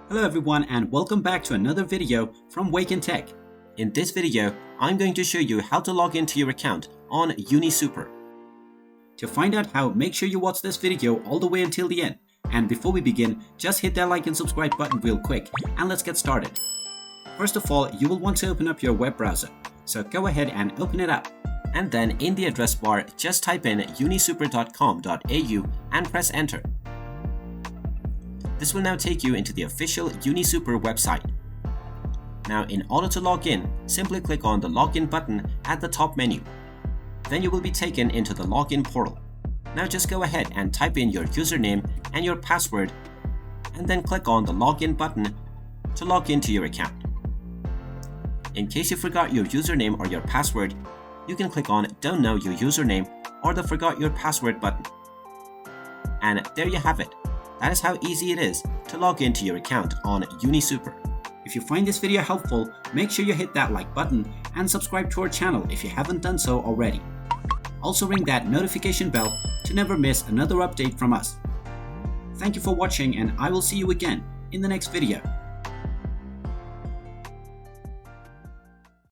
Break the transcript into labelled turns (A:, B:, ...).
A: Hello everyone and welcome back to another video from Wake&Tech. In this video, I'm going to show you how to log into your account on UniSuper. To find out how, make sure you watch this video all the way until the end. And before we begin, just hit that like and subscribe button real quick and let's get started. First of all, you will want to open up your web browser. So go ahead and open it up. And then in the address bar, just type in unisuper.com.au and press enter. This will now take you into the official UniSuper website. Now, in order to log in, simply click on the login button at the top menu. Then you will be taken into the login portal. Now just go ahead and type in your username and your password, and then click on the login button to log into your account. In case you forgot your username or your password, you can click on Don't Know Your Username or the Forgot Your Password button. And there you have it. That is how easy it is to log into your account on UniSuper. If you find this video helpful, make sure you hit that like button and subscribe to our channel if you haven't done so already. Also ring that notification bell to never miss another update from us. Thank you for watching and I will see you again in the next video.